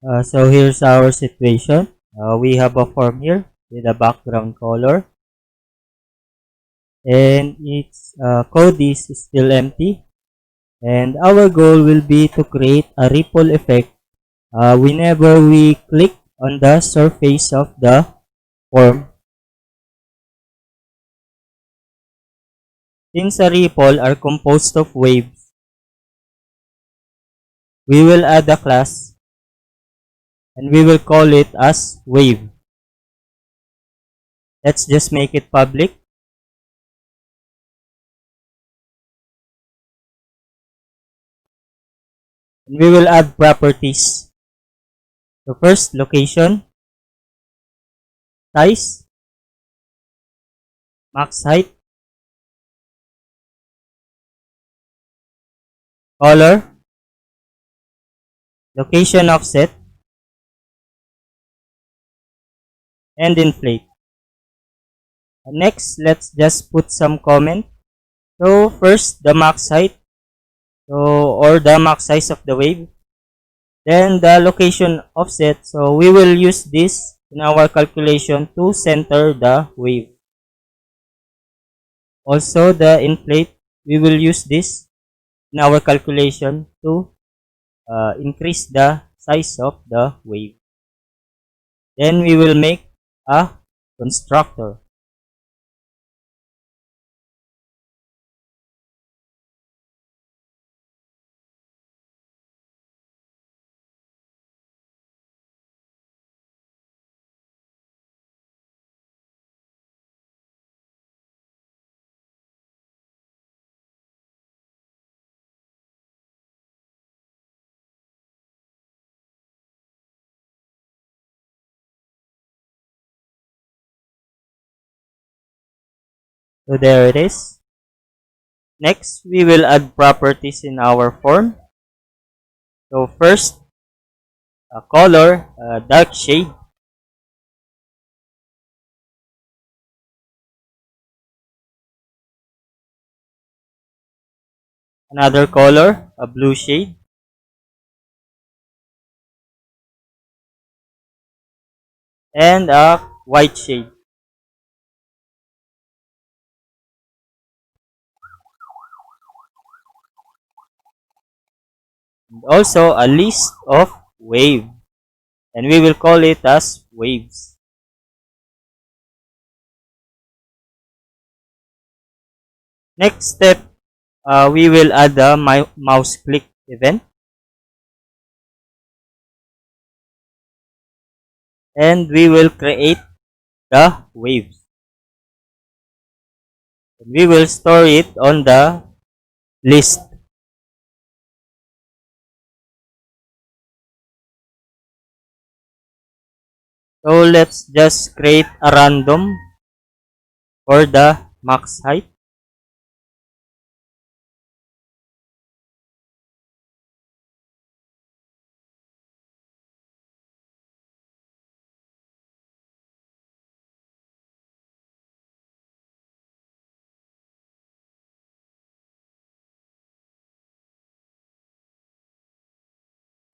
So here's our situation. We have a form here with a background color, and its code is still empty. And our goal will be to create a ripple effect whenever we click on the surface of the form. Since a ripple are composed of waves, we will add a class and we will call it as wave. Let's just make it public. And we will add properties. So first, location, size, max height, color, location offset, and inflate. Next, let's just put some comment. So first, the max height, or the max size of the wave. Then the location offset. So we will use this in our calculation to center the wave. Also, the inflate, we will use this in our calculation to increase the size of the wave. Then we will make a constructor. So there it is. Next, we will add properties in our form. So first, a color, dark shade. Another color, a blue shade. And a white shade. And also a list of wave. And we will call it as waves. Next step, we will add a mouse click event. And we will create the waves. And we will store it on the list. So let's just create a random for the max height.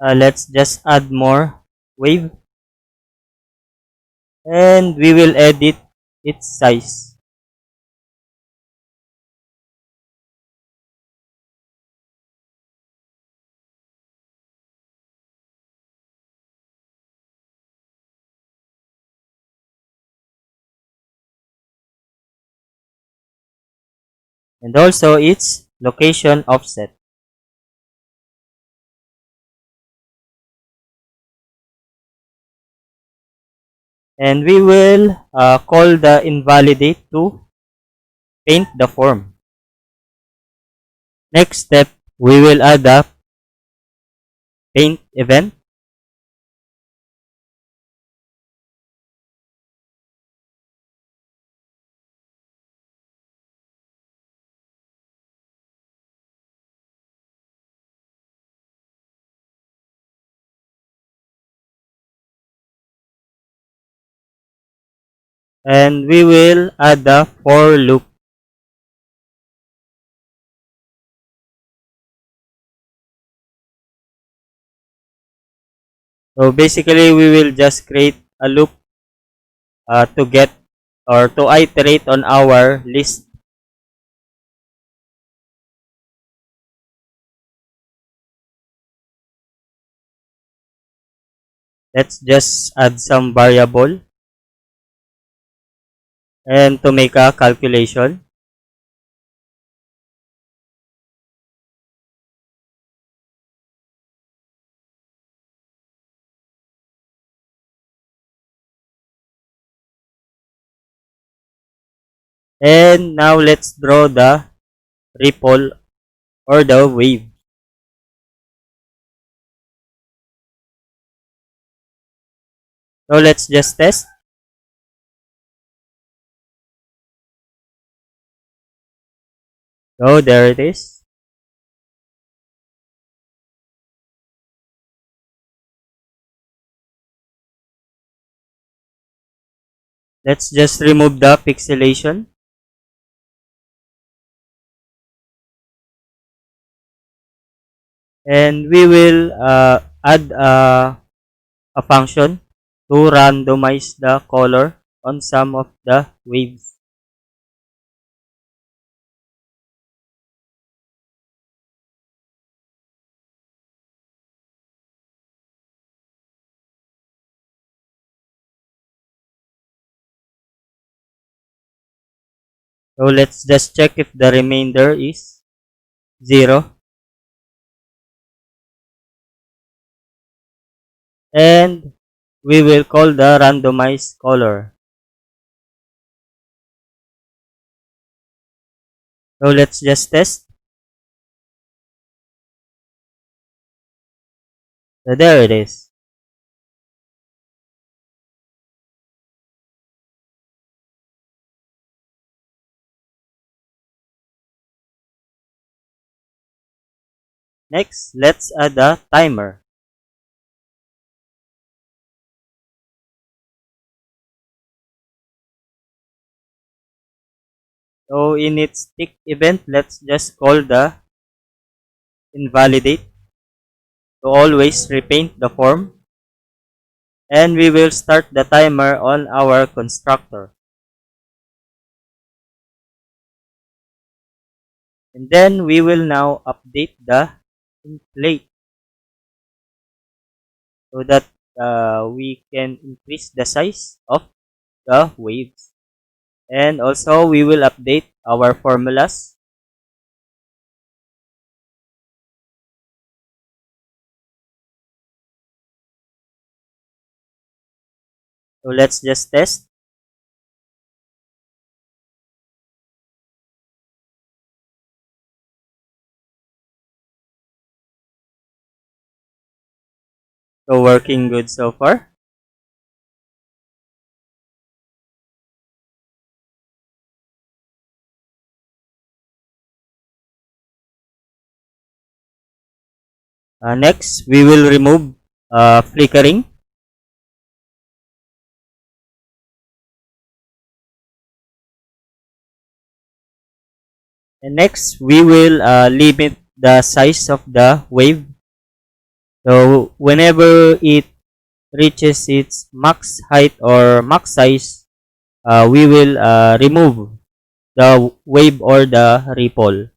Let's just add more wave. And we will edit its size. And also its location offset. And we will call the invalidate to paint the form. Next step, we will add a paint event. And we will add the for loop. So basically, we will just create a loop to get or to iterate on our list. Let's just add some variable and to make a calculation. And now let's draw the ripple or the wave. So let's just test. So there it is. Let's just remove the pixelation. And we will add a function to randomize the color on some of the waves. So let's just check if the remainder is 0. And we will call the randomized color. So let's just test. So there it is. Next, let's add a timer. So in its tick event, let's just call the invalidate to always repaint the form. And we will start the timer on our constructor. And then we will now update the inflate so that we can increase the size of the waves. And also we will update our formulas. So let's just test. So working good so far. Next, we will remove flickering. And next, we will limit the size of the wave. So whenever it reaches its max height or max size, we will remove the wave or the ripple.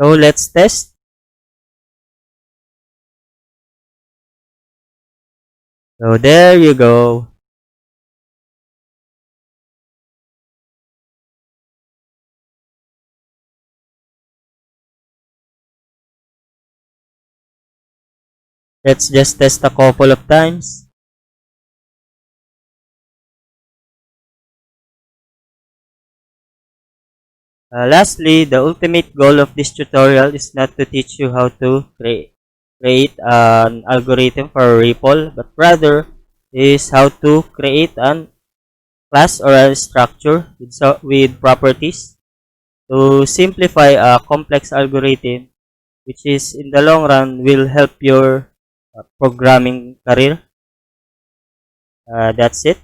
So let's test. So there you go. Let's just test a couple of times. Lastly, the ultimate goal of this tutorial is not to teach you how to create an algorithm for a ripple, but rather is how to create an class or a structure with properties to simplify a complex algorithm which is in the long run will help your programming career. That's it.